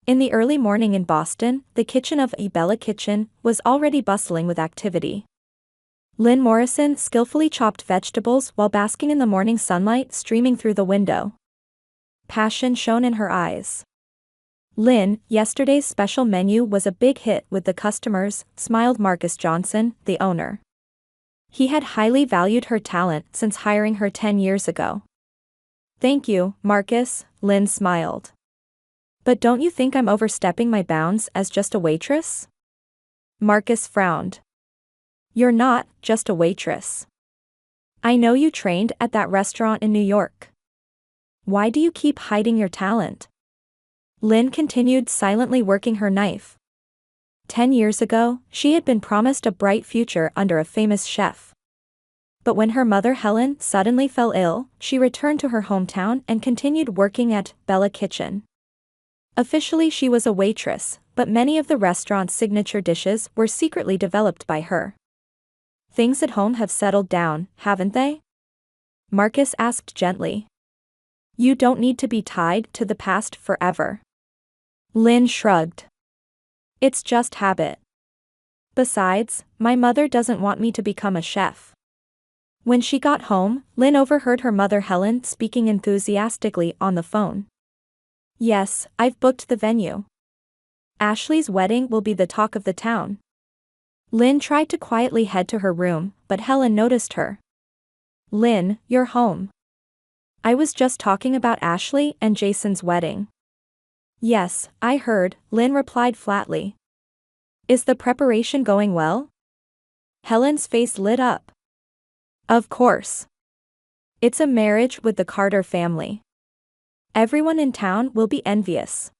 In the early morning in Boston, the kitchen of Bella Kitchen was already bustling with activity. Lynn Morrison skillfully chopped vegetables while basking in the morning sunlight streaming through the window. Passion shone in her eyes. "Lynn, yesterday's special menu was a big hit with the customers," smiled Marcus Johnson, the owner. He had highly valued her talent since hiring her 10 years ago. "Thank you, Marcus," Lynn smiled. "But don't you think I'm overstepping my bounds as just a waitress?" Marcus frowned. "You're not just a waitress. I know you trained at that restaurant in New York. Why do you keep hiding your talent?" Lynn continued silently working her knife. 10 years ago, she had been promised a bright future under a famous chef. But when her mother Helen suddenly fell ill, she returned to her hometown and continued working at Bella Kitchen. Officially she was a waitress, but many of the restaurant's signature dishes were secretly developed by her. "Things at home have settled down, haven't they?" Marcus asked gently. "You don't need to be tied to the past forever." Lynn shrugged. "It's just habit. Besides, my mother doesn't want me to become a chef." When she got home, Lynn overheard her mother Helen speaking enthusiastically on the phone. "Yes, I've booked the venue. Ashley's wedding will be the talk of the town." Lynn tried to quietly head to her room, but Helen noticed her. "Lynn, you're home. I was just talking about Ashley and Jason's wedding." "Yes, I heard," Lynn replied flatly. "Is the preparation going well?" Helen's face lit up. "Of course. It's a marriage with the Carter family. Everyone in town will be envious."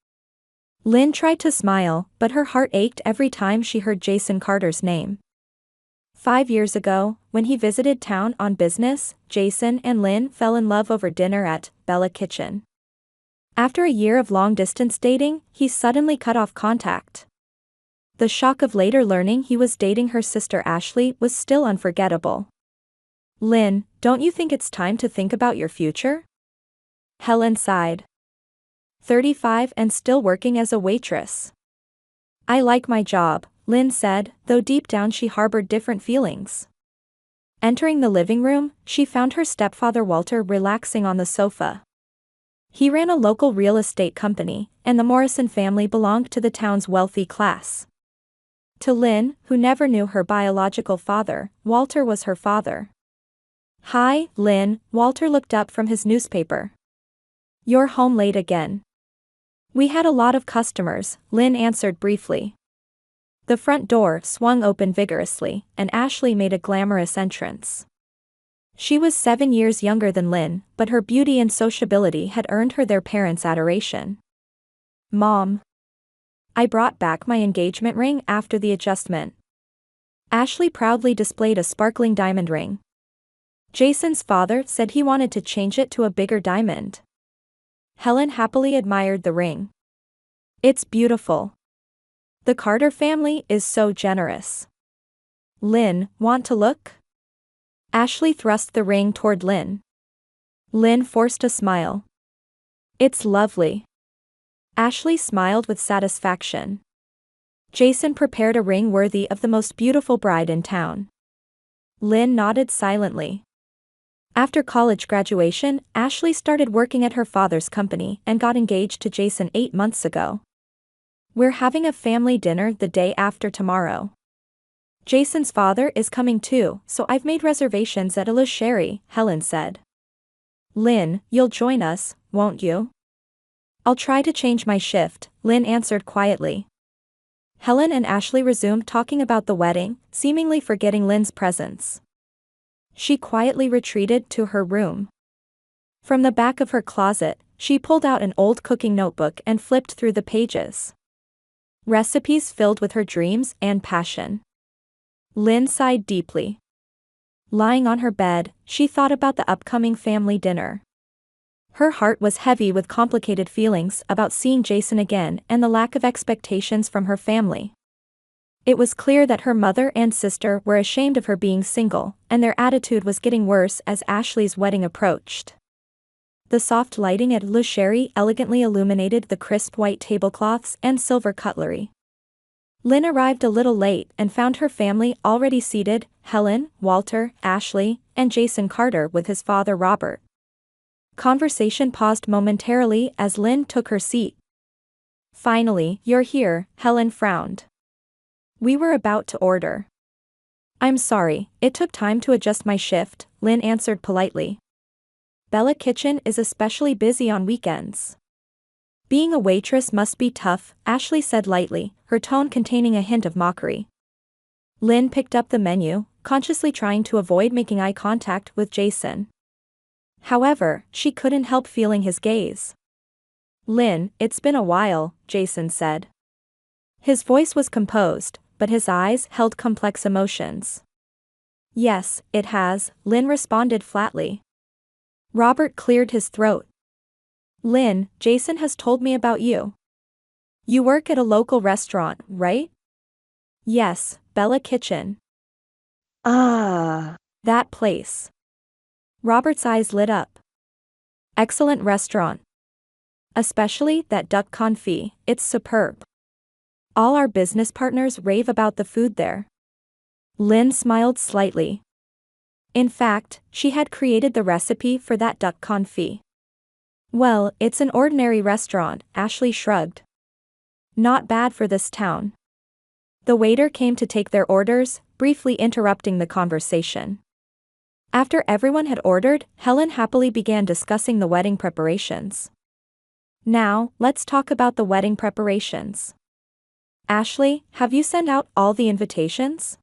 Lynn tried to smile, but her heart ached every time she heard Jason Carter's name. 5 years ago, when he visited town on business, Jason and Lynn fell in love over dinner at Bella Kitchen. After a year of long-distance dating, he suddenly cut off contact. The shock of later learning he was dating her sister Ashley was still unforgettable. "Lynn, don't you think it's time to think about your future?" Helen sighed. 35 and still working as a waitress. "I like my job," Lynn said, though deep down she harbored different feelings. Entering the living room, she found her stepfather Walter relaxing on the sofa. He ran a local real estate company, and the Morrison family belonged to the town's wealthy class. To Lynn, who never knew her biological father, Walter was her father. "Hi, Lynn," Walter looked up from his newspaper. "You're home late again." "We had a lot of customers," Lynn answered briefly. The front door swung open vigorously, and Ashley made a glamorous entrance. She was 7 years younger than Lynn, but her beauty and sociability had earned her their parents' adoration. "Mom. I brought back my engagement ring after the adjustment." Ashley proudly displayed a sparkling diamond ring. Jason's father said he wanted to change it to a bigger diamond. Helen happily admired the ring. "It's beautiful. The Carter family is so generous." "Lynn, want to look?" Ashley thrust the ring toward Lynn. Lynn forced a smile. "It's lovely." Ashley smiled with satisfaction. Jason prepared a ring worthy of the most beautiful bride in town. Lynn nodded silently. After college graduation, Ashley started working at her father's company and got engaged to Jason 8 months ago. "We're having a family dinner the day after tomorrow. Jason's father is coming too, so I've made reservations at Le Sherry," Helen said. "Lynn, you'll join us, won't you?" "I'll try to change my shift," Lynn answered quietly. Helen and Ashley resumed talking about the wedding, seemingly forgetting Lynn's presence. She quietly retreated to her room. From the back of her closet, she pulled out an old cooking notebook and flipped through the pages. Recipes filled with her dreams and passion. Lynn sighed deeply. Lying on her bed, she thought about the upcoming family dinner. Her heart was heavy with complicated feelings about seeing Jason again and the lack of expectations from her family. It was clear that her mother and sister were ashamed of her being single, and their attitude was getting worse as Ashley's wedding approached. The soft lighting at Le Sherry elegantly illuminated the crisp white tablecloths and silver cutlery. Lynn arrived a little late and found her family already seated: Helen, Walter, Ashley, and Jason Carter with his father Robert. Conversation paused momentarily as Lynn took her seat. "Finally, you're here," Helen frowned. "We were about to order." "I'm sorry, it took time to adjust my shift," Lynn answered politely. "Bella Kitchen is especially busy on weekends." "Being a waitress must be tough," Ashley said lightly, her tone containing a hint of mockery. Lynn picked up the menu, consciously trying to avoid making eye contact with Jason. However, she couldn't help feeling his gaze. "Lynn, it's been a while," Jason said. His voice was composed, but his eyes held complex emotions. "Yes, it has," Lynn responded flatly. Robert cleared his throat. "Lynn, Jason has told me about you. You work at a local restaurant, right?" "Yes, Bella Kitchen." "Ah, that place." Robert's eyes lit up. "Excellent restaurant. Especially that duck confit, it's superb. All our business partners rave about the food there." Lynn smiled slightly. In fact, she had created the recipe for that duck confit. "Well, it's an ordinary restaurant," Ashley shrugged. "Not bad for this town." The waiter came to take their orders, briefly interrupting the conversation. After everyone had ordered, Helen happily began discussing the wedding preparations. "Now, let's talk about the wedding preparations. Ashley, have you sent out all the invitations?"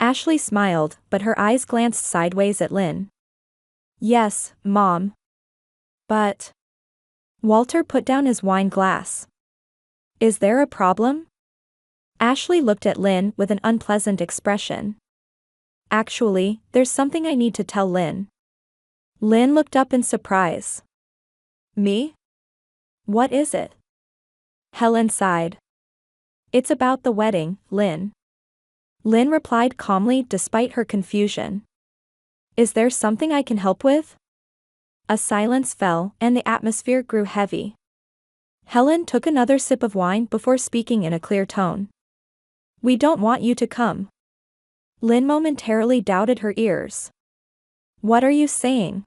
Ashley smiled, but her eyes glanced sideways at Lynn. "Yes, Mom. But..." Walter put down his wine glass. "Is there a problem?" Ashley looked at Lynn with an unpleasant expression. "Actually, there's something I need to tell Lynn." Lynn looked up in surprise. "Me? What is it?" Helen sighed. "It's about the wedding, Lynn." Lynn replied calmly despite her confusion. "Is there something I can help with?" A silence fell, and the atmosphere grew heavy. Helen took another sip of wine before speaking in a clear tone. "We don't want you to come." Lynn momentarily doubted her ears. "What are you saying?"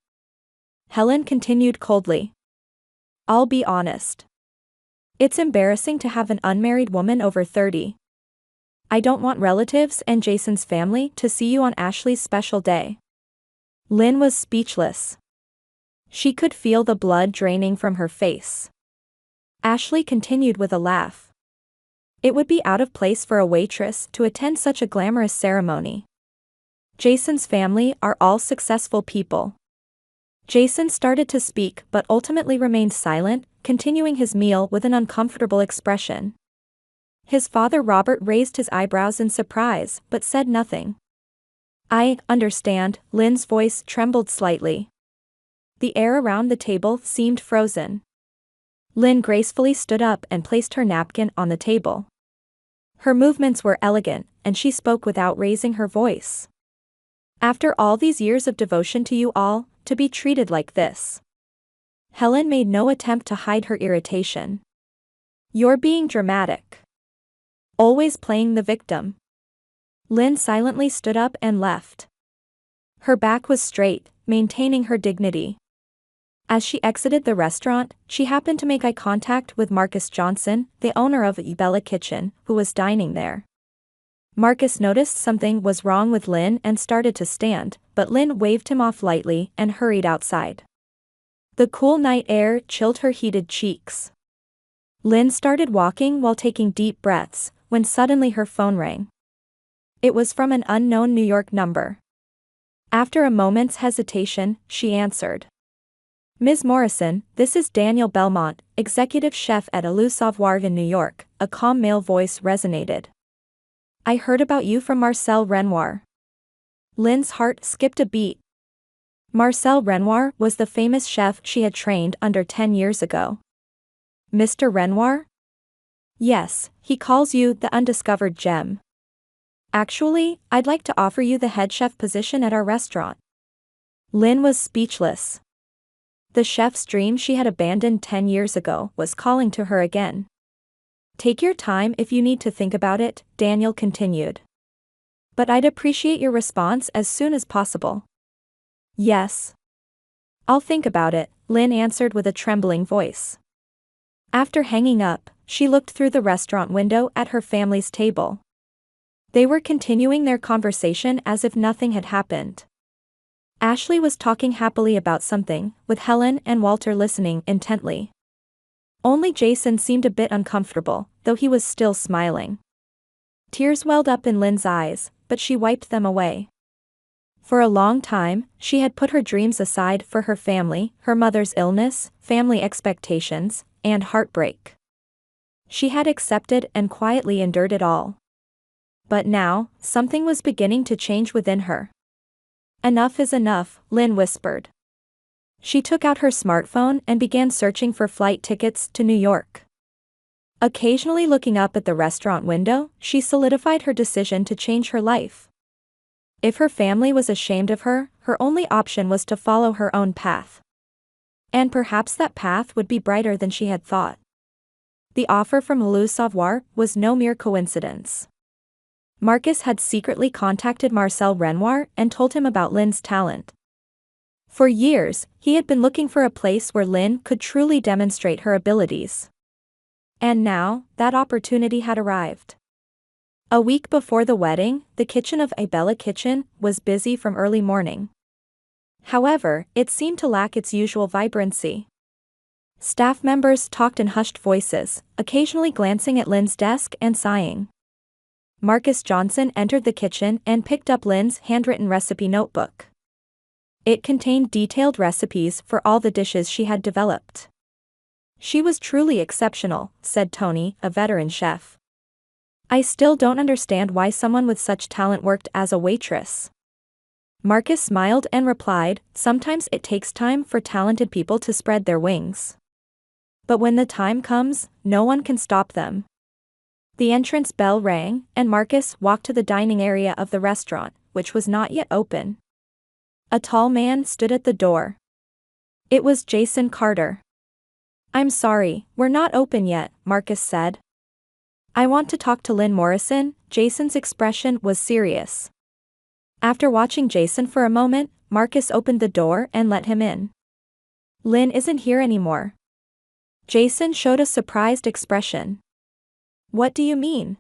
Helen continued coldly. "I'll be honest. It's embarrassing to have an unmarried woman over 30. I don't want relatives and Jason's family to see you on Ashley's special day." Lynn was speechless. She could feel the blood draining from her face. Ashley continued with a laugh. "It would be out of place for a waitress to attend such a glamorous ceremony. Jason's family are all successful people." Jason started to speak but ultimately remained silent, continuing his meal with an uncomfortable expression. His father Robert raised his eyebrows in surprise but said nothing. "I understand," Lynn's voice trembled slightly. The air around the table seemed frozen. Lynn gracefully stood up and placed her napkin on the table. Her movements were elegant, and she spoke without raising her voice. "After all these years of devotion to you all, to be treated like this." Helen made no attempt to hide her irritation. "You're being dramatic. Always playing the victim." Lynn silently stood up and left. Her back was straight, maintaining her dignity. As she exited the restaurant, she happened to make eye contact with Marcus Johnson, the owner of Bella Kitchen, who was dining there. Marcus noticed something was wrong with Lynn and started to stand, but Lynn waved him off lightly and hurried outside. The cool night air chilled her heated cheeks. Lynn started walking while taking deep breaths, when suddenly her phone rang. It was from an unknown New York number. After a moment's hesitation, she answered. "Ms. Morrison, this is Daniel Belmont, executive chef at Le Savoir in New York," a calm male voice resonated. "I heard about you from Marcel Renoir." Lynn's heart skipped a beat. Marcel Renoir was the famous chef she had trained under 10 years ago. "Mr. Renoir?" "Yes, he calls you the undiscovered gem. Actually, I'd like to offer you the head chef position at our restaurant." Lynn was speechless. The chef's dream she had abandoned 10 years ago was calling to her again. Take your time if you need to think about it, Daniel continued. But I'd appreciate your response as soon as possible. Yes. I'll think about it, Lynn answered with a trembling voice. After hanging up, she looked through the restaurant window at her family's table. They were continuing their conversation as if nothing had happened. Ashley was talking happily about something, with Helen and Walter listening intently. Only Jason seemed a bit uncomfortable, though he was still smiling. Tears welled up in Lynn's eyes, but she wiped them away. For a long time, she had put her dreams aside for her family, her mother's illness, family expectations, and heartbreak. She had accepted and quietly endured it all. But now, something was beginning to change within her. Enough is enough, Lynn whispered. She took out her smartphone and began searching for flight tickets to New York. Occasionally looking up at the restaurant window, she solidified her decision to change her life. If her family was ashamed of her, her only option was to follow her own path. And perhaps that path would be brighter than she had thought. The offer from Le Savoir was no mere coincidence. Marcus had secretly contacted Marcel Renoir and told him about Lynn's talent. For years, he had been looking for a place where Lynn could truly demonstrate her abilities. And now, that opportunity had arrived. A week before the wedding, the kitchen of Bella Kitchen was busy from early morning. However, it seemed to lack its usual vibrancy. Staff members talked in hushed voices, occasionally glancing at Lynn's desk and sighing. Marcus Johnson entered the kitchen and picked up Lynn's handwritten recipe notebook. It contained detailed recipes for all the dishes she had developed. She was truly exceptional, said Tony, a veteran chef. I still don't understand why someone with such talent worked as a waitress. Marcus smiled and replied, sometimes it takes time for talented people to spread their wings. But when the time comes, no one can stop them. The entrance bell rang, and Marcus walked to the dining area of the restaurant, which was not yet open. A tall man stood at the door. It was Jason Carter. I'm sorry, we're not open yet, Marcus said. I want to talk to Lynn Morrison. Jason's expression was serious. After watching Jason for a moment, Marcus opened the door and let him in. Lynn isn't here anymore. Jason showed a surprised expression. What do you mean?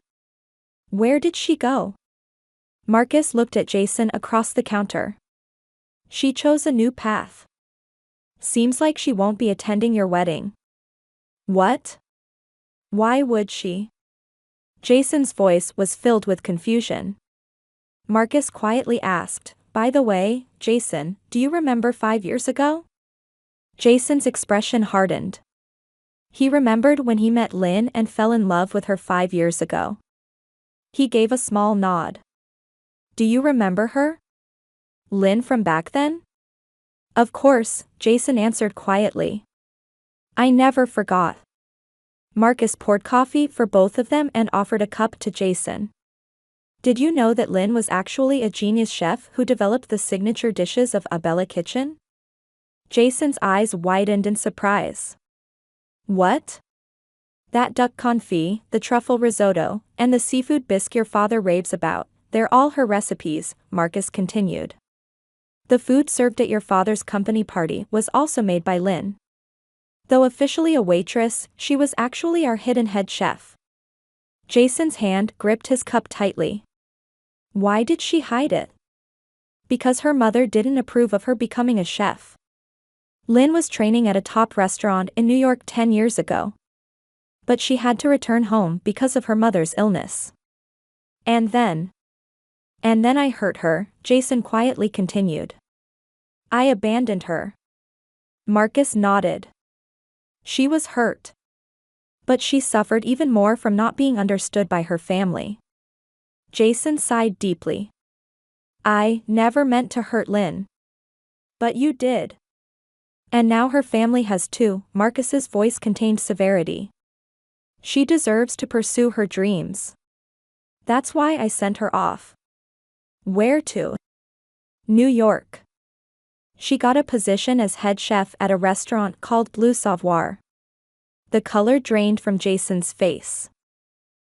Where did she go? Marcus looked at Jason across the counter. She chose a new path. Seems like she won't be attending your wedding. What? Why would she? Jason's voice was filled with confusion. Marcus quietly asked, by the way, Jason, do you remember 5 years ago? Jason's expression hardened. He remembered when he met Lynn and fell in love with her 5 years ago. He gave a small nod. Do you remember her? Lynn from back then? Of course, Jason answered quietly. I never forgot. Marcus poured coffee for both of them and offered a cup to Jason. Did you know that Lynn was actually a genius chef who developed the signature dishes of Bella Kitchen? Jason's eyes widened in surprise. What? That duck confit, the truffle risotto, and the seafood bisque your father raves about, they're all her recipes, Marcus continued. The food served at your father's company party was also made by Lynn. Though officially a waitress, she was actually our hidden head chef. Jason's hand gripped his cup tightly. Why did she hide it? Because her mother didn't approve of her becoming a chef. Lynn was training at a top restaurant in New York 10 years ago. But she had to return home because of her mother's illness. And then I hurt her, Jason quietly continued. I abandoned her. Marcus nodded. She was hurt. But she suffered even more from not being understood by her family. Jason sighed deeply. I never meant to hurt Lynn. But you did. And now her family has too, Marcus's voice contained severity. She deserves to pursue her dreams. That's why I sent her off. Where to? New York. She got a position as head chef at a restaurant called Bleu Savoir. The color drained from Jason's face.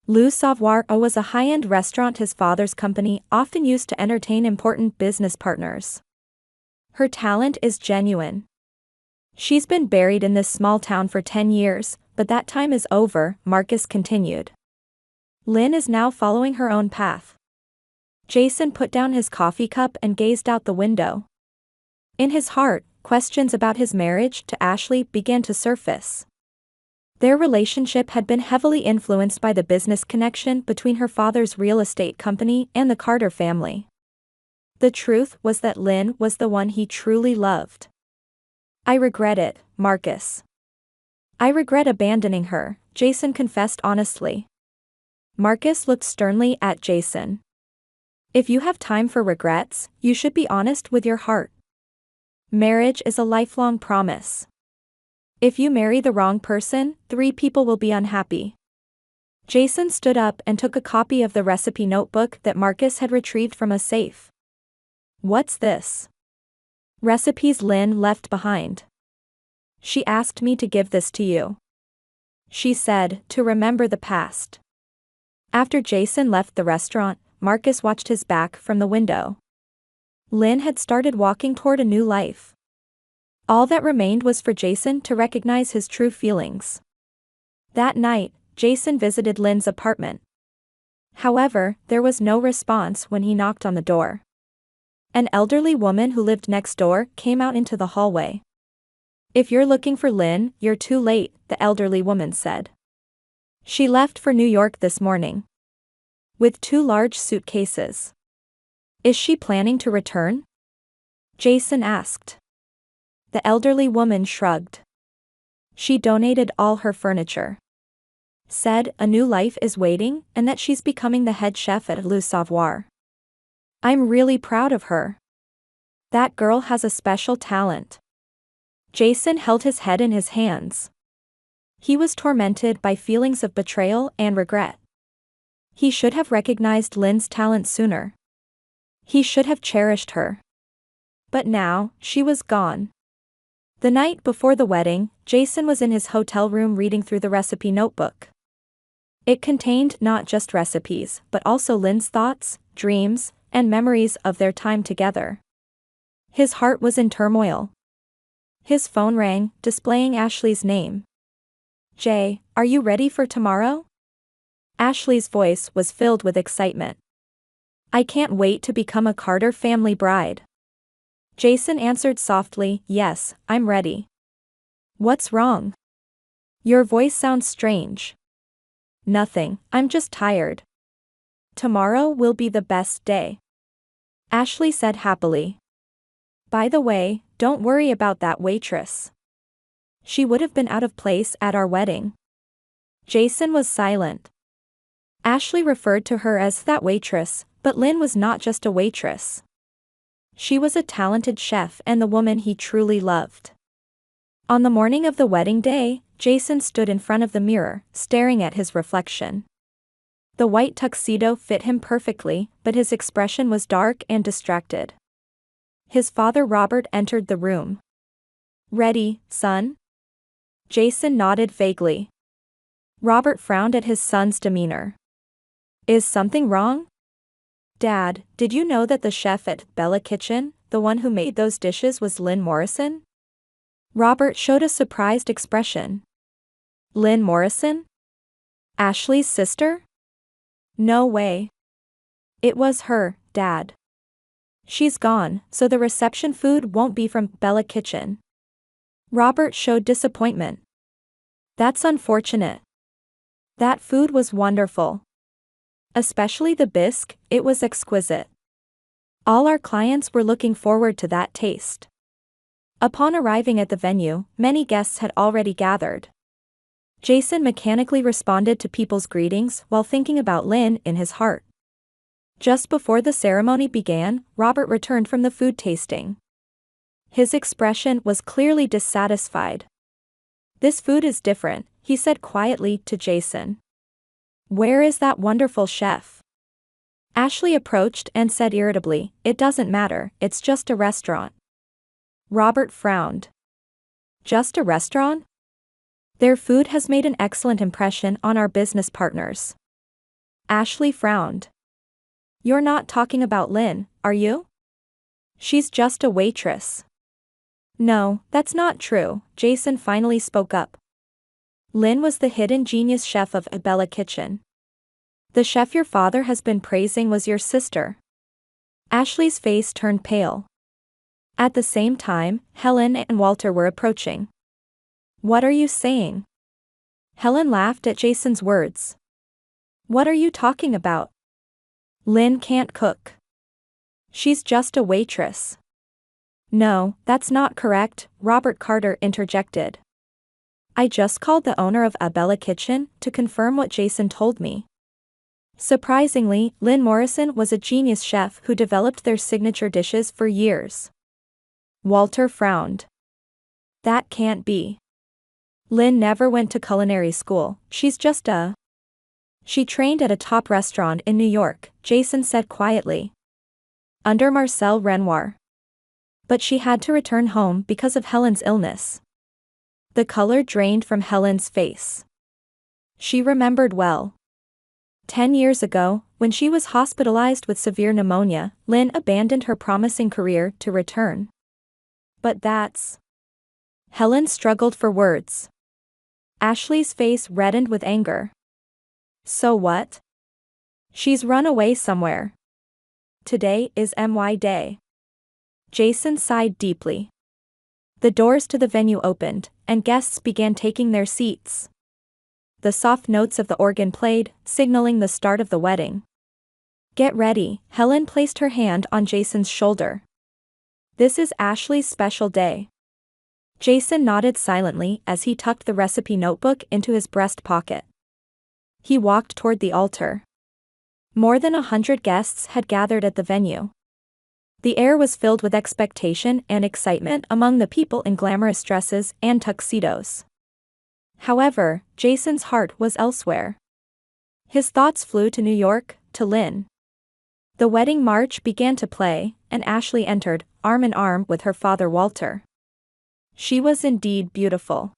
Bleu Savoir was a high-end restaurant his father's company often used to entertain important business partners. Her talent is genuine. She's been buried in this small town for 10 years, but that time is over, Marcus continued. Lynn is now following her own path. Jason put down his coffee cup and gazed out the window. In his heart, questions about his marriage to Ashley began to surface. Their relationship had been heavily influenced by the business connection between her father's real estate company and the Carter family. The truth was that Lynn was the one he truly loved. I regret it, Marcus. I regret abandoning her, Jason confessed honestly. Marcus looked sternly at Jason. If you have time for regrets, you should be honest with your heart. Marriage is a lifelong promise. If you marry the wrong person, 3 people will be unhappy. Jason stood up and took a copy of the recipe notebook that Marcus had retrieved from a safe. What's this? Recipes Lynn left behind. She asked me to give this to you. She said, to remember the past. After Jason left the restaurant, Marcus watched his back from the window. Lynn had started walking toward a new life. All that remained was for Jason to recognize his true feelings. That night, Jason visited Lynn's apartment. However, there was no response when he knocked on the door. An elderly woman who lived next door came out into the hallway. If you're looking for Lynn, you're too late, the elderly woman said. She left for New York this morning. With 2 large suitcases. Is she planning to return? Jason asked. The elderly woman shrugged. She donated all her furniture. Said a new life is waiting and that she's becoming the head chef at Le Savoir. I'm really proud of her. That girl has a special talent. Jason held his head in his hands. He was tormented by feelings of betrayal and regret. He should have recognized Lynn's talent sooner. He should have cherished her. But now, she was gone. The night before the wedding, Jason was in his hotel room reading through the recipe notebook. It contained not just recipes, but also Lynn's thoughts, dreams, and memories of their time together. His heart was in turmoil. His phone rang, displaying Ashley's name. Jay, are you ready for tomorrow? Ashley's voice was filled with excitement. I can't wait to become a Carter family bride. Jason answered softly, yes, I'm ready. What's wrong? Your voice sounds strange. Nothing, I'm just tired. Tomorrow will be the best day. Ashley said happily. By the way, don't worry about that waitress. She would have been out of place at our wedding. Jason was silent. Ashley referred to her as that waitress, but Lynn was not just a waitress. She was a talented chef and the woman he truly loved. On the morning of the wedding day, Jason stood in front of the mirror, staring at his reflection. The white tuxedo fit him perfectly, but his expression was dark and distracted. His father Robert entered the room. Ready, son? Jason nodded vaguely. Robert frowned at his son's demeanor. Is something wrong? Dad, did you know that the chef at Bella Kitchen, the one who made those dishes, was Lynn Morrison? Robert showed a surprised expression. Lynn Morrison? Ashley's sister? No way. It was her, Dad. She's gone, so the reception food won't be from Bella Kitchen. Robert showed disappointment. That's unfortunate. That food was wonderful. Especially the bisque, it was exquisite. All our clients were looking forward to that taste. Upon arriving at the venue, many guests had already gathered. Jason mechanically responded to people's greetings while thinking about Lynn in his heart. Just before the ceremony began, Robert returned from the food tasting. His expression was clearly dissatisfied. This food is different, he said quietly to Jason. Where is that wonderful chef? Ashley approached and said irritably, it doesn't matter, it's just a restaurant. Robert frowned. Just a restaurant? Their food has made an excellent impression on our business partners. Ashley frowned. You're not talking about Lynn, are you? She's just a waitress. No, that's not true, Jason finally spoke up. Lynn was the hidden genius chef of Abella Kitchen. The chef your father has been praising was your sister. Ashley's face turned pale. At the same time, Helen and Walter were approaching. What are you saying? Helen laughed at Jason's words. What are you talking about? Lynn can't cook. She's just a waitress. No, that's not correct, Robert Carter interjected. I just called the owner of Abella Kitchen to confirm what Jason told me. Surprisingly, Lynn Morrison was a genius chef who developed their signature dishes for years. Walter frowned. That can't be. Lynn never went to culinary school, she's just a... She trained at a top restaurant in New York, Jason said quietly. Under Marcel Renoir. But she had to return home because of Helen's illness. The color drained from Helen's face. She remembered well. 10 years ago, when she was hospitalized with severe pneumonia, Lynn abandoned her promising career to return. But that's... Helen struggled for words. Ashley's face reddened with anger. So what? She's run away somewhere. Today is MY Day. Jason sighed deeply. The doors to the venue opened, and guests began taking their seats. The soft notes of the organ played, signaling the start of the wedding. Get ready, Helen placed her hand on Jason's shoulder. This is Ashley's special day. Jason nodded silently as he tucked the recipe notebook into his breast pocket. He walked toward the altar. More than 100 guests had gathered at the venue. The air was filled with expectation and excitement among the people in glamorous dresses and tuxedos. However, Jason's heart was elsewhere. His thoughts flew to New York, to Lynn. The wedding march began to play, and Ashley entered, arm in arm with her father Walter. She was indeed beautiful.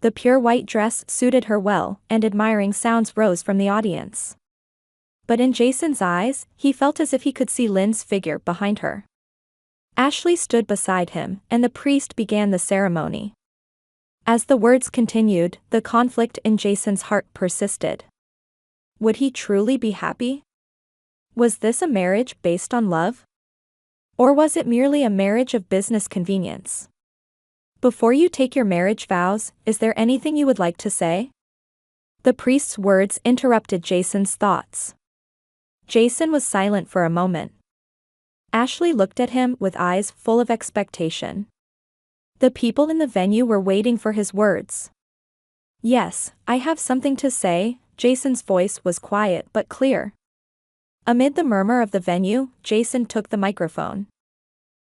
The pure white dress suited her well, and admiring sounds rose from the audience. But in Jason's eyes, he felt as if he could see Lynn's figure behind her. Ashley stood beside him, and the priest began the ceremony. As the words continued, the conflict in Jason's heart persisted. Would he truly be happy? Was this a marriage based on love? Or was it merely a marriage of business convenience? Before you take your marriage vows, is there anything you would like to say? The priest's words interrupted Jason's thoughts. Jason was silent for a moment. Ashley looked at him with eyes full of expectation. The people in the venue were waiting for his words. Yes, I have something to say, Jason's voice was quiet but clear. Amid the murmur of the venue, Jason took the microphone.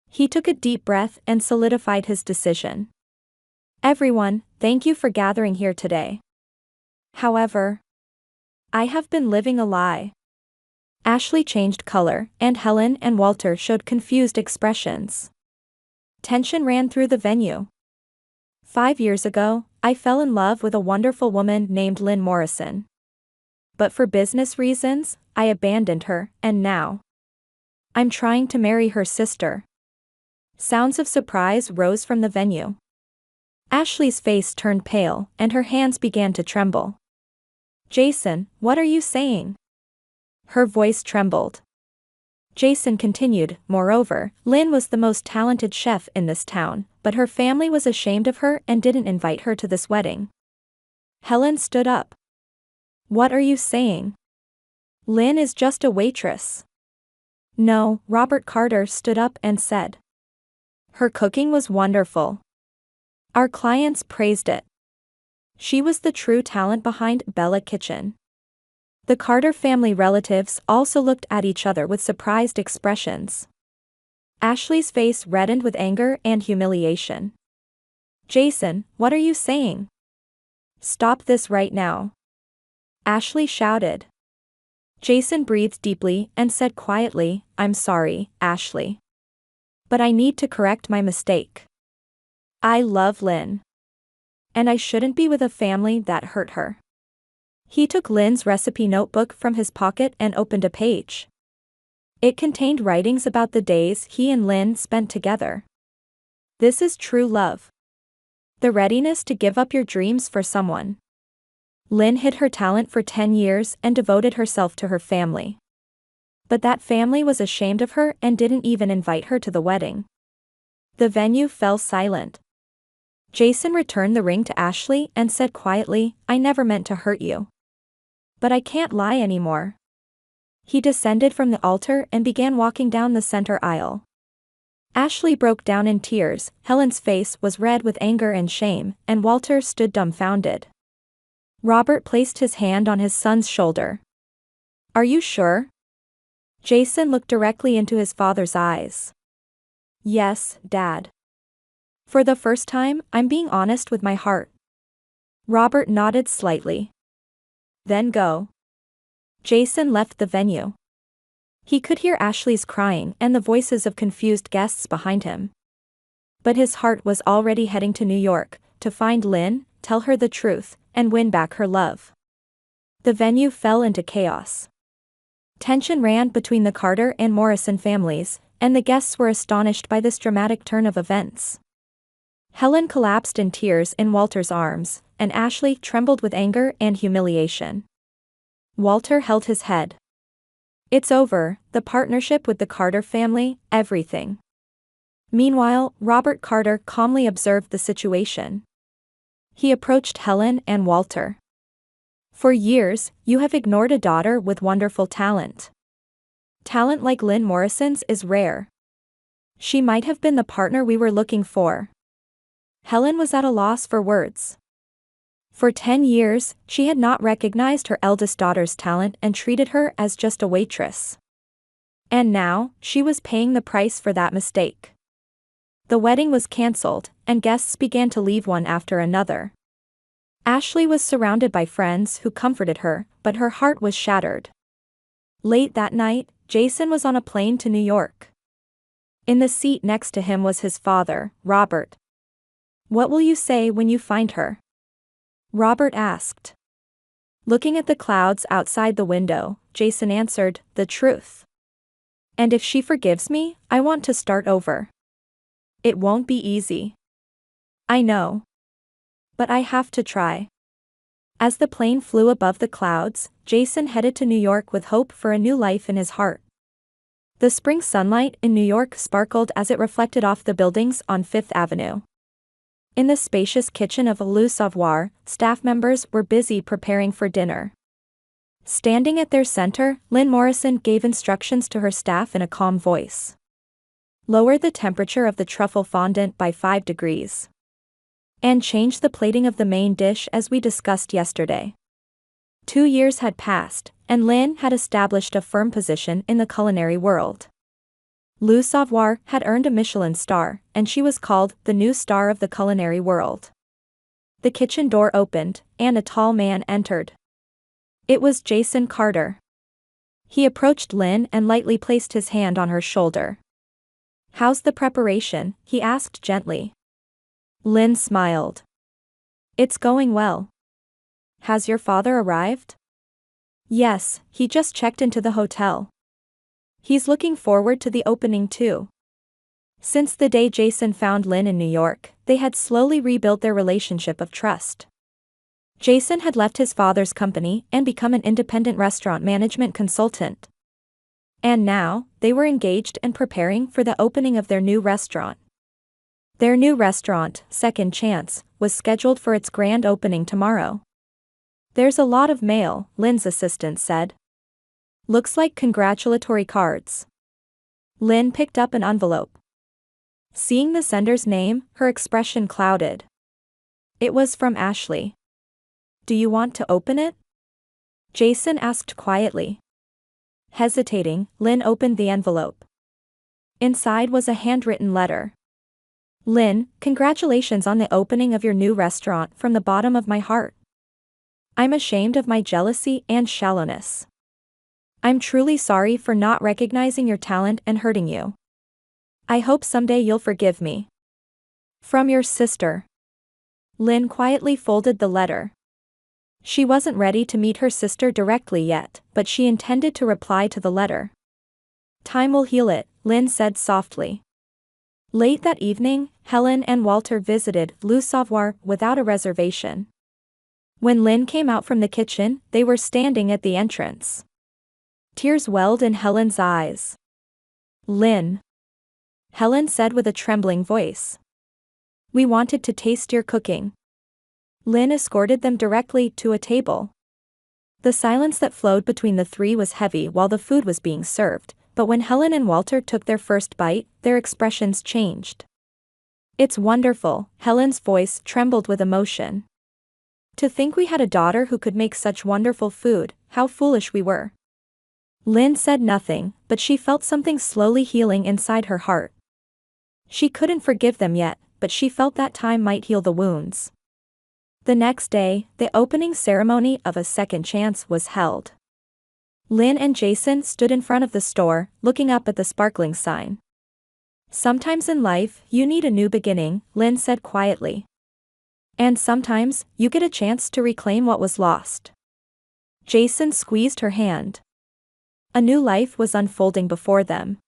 He took a deep breath and solidified his decision. Everyone, thank you for gathering here today. However, I have been living a lie. Ashley changed color, and Helen and Walter showed confused expressions. Tension ran through the venue. 5 years ago, I fell in love with a wonderful woman named Lynn Morrison. But for business reasons, I abandoned her, and now I'm trying to marry her sister. Sounds of surprise rose from the venue. Ashley's face turned pale, and her hands began to tremble. Jason, what are you saying? Her voice trembled. Jason continued, moreover, Lynn was the most talented chef in this town, but her family was ashamed of her and didn't invite her to this wedding. Helen stood up. What are you saying? Lynn is just a waitress. No, Robert Carter stood up and said. Her cooking was wonderful. Our clients praised it. She was the true talent behind Bella Kitchen. The Carter family relatives also looked at each other with surprised expressions. Ashley's face reddened with anger and humiliation. Jason, what are you saying? Stop this right now. Ashley shouted. Jason breathed deeply and said quietly, I'm sorry, Ashley. But I need to correct my mistake. I love Lynn. And I shouldn't be with a family that hurt her. He took Lynn's recipe notebook from his pocket and opened a page. It contained writings about the days he and Lynn spent together. This is true love. The readiness to give up your dreams for someone. Lynn hid her talent for 10 years and devoted herself to her family. But that family was ashamed of her and didn't even invite her to the wedding. The venue fell silent. Jason returned the ring to Ashley and said quietly, "I never meant to hurt you. But I can't lie anymore." He descended from the altar and began walking down the center aisle. Ashley broke down in tears, Helen's face was red with anger and shame, and Walter stood dumbfounded. Robert placed his hand on his son's shoulder. "Are you sure?" Jason looked directly into his father's eyes. "Yes, Dad. For the first time, I'm being honest with my heart." Robert nodded slightly. "Then go." Jason left the venue. He could hear Ashley's crying and the voices of confused guests behind him. But his heart was already heading to New York, to find Lynn, tell her the truth, and win back her love. The venue fell into chaos. Tension ran between the Carter and Morrison families, and the guests were astonished by this dramatic turn of events. Helen collapsed in tears in Walter's arms, and Ashley trembled with anger and humiliation. Walter held his head. "It's over, the partnership with the Carter family, everything." Meanwhile, Robert Carter calmly observed the situation. He approached Helen and Walter. "For years, you have ignored a daughter with wonderful talent. Talent like Lynn Morrison's is rare. She might have been the partner we were looking for." Helen was at a loss for words. For 10 years, she had not recognized her eldest daughter's talent and treated her as just a waitress. And now, she was paying the price for that mistake. The wedding was cancelled, and guests began to leave one after another. Ashley was surrounded by friends who comforted her, but her heart was shattered. Late that night, Jason was on a plane to New York. In the seat next to him was his father, Robert. "What will you say when you find her?" Robert asked. Looking at the clouds outside the window, Jason answered, "The truth. And if she forgives me, I want to start over. It won't be easy. I know. But I have to try." As the plane flew above the clouds, Jason headed to New York with hope for a new life in his heart. The spring sunlight in New York sparkled as it reflected off the buildings on Fifth Avenue. In the spacious kitchen of Le Savoir, staff members were busy preparing for dinner. Standing at their center, Lynn Morrison gave instructions to her staff in a calm voice. "Lower the temperature of the truffle fondant by 5 degrees. And change the plating of the main dish as we discussed yesterday." 2 years had passed, and Lynn had established a firm position in the culinary world. Le Savoir had earned a Michelin star, and she was called the new star of the culinary world. The kitchen door opened, and a tall man entered. It was Jason Carter. He approached Lynn and lightly placed his hand on her shoulder. "How's the preparation?" he asked gently. Lynn smiled. "It's going well. Has your father arrived?" "Yes, he just checked into the hotel. He's looking forward to the opening too." Since the day Jason found Lynn in New York, they had slowly rebuilt their relationship of trust. Jason had left his father's company and become an independent restaurant management consultant. And now, they were engaged and preparing for the opening of their new restaurant. Their new restaurant, Second Chance, was scheduled for its grand opening tomorrow. "There's a lot of mail," Lynn's assistant said. "Looks like congratulatory cards." Lynn picked up an envelope. Seeing the sender's name, her expression clouded. It was from Ashley. "Do you want to open it?" Jason asked quietly. Hesitating, Lynn opened the envelope. Inside was a handwritten letter. "Lynn, congratulations on the opening of your new restaurant from the bottom of my heart. I'm ashamed of my jealousy and shallowness. I'm truly sorry for not recognizing your talent and hurting you. I hope someday you'll forgive me. From your sister. Lynn quietly folded the letter. She wasn't ready to meet her sister directly yet, but she intended to reply to the letter. Time will heal it, Lynn said softly. Late that evening, Helen and Walter visited Le Savoir without a reservation. When Lynn came out from the kitchen, they were standing at the entrance. Tears welled in Helen's eyes. Lynn. Helen said with a trembling voice. We wanted to taste your cooking. Lynn escorted them directly to a table. The silence that flowed between the three was heavy while the food was being served, but when Helen and Walter took their first bite, their expressions changed. It's wonderful, Helen's voice trembled with emotion. To think we had a daughter who could make such wonderful food, how foolish we were. Lynn said nothing, but she felt something slowly healing inside her heart. She couldn't forgive them yet, but she felt that time might heal the wounds. The next day, the opening ceremony of A Second Chance was held. Lynn and Jason stood in front of the store, looking up at the sparkling sign. Sometimes in life, you need a new beginning, Lynn said quietly. And sometimes, you get a chance to reclaim what was lost. Jason squeezed her hand. A new life was unfolding before them.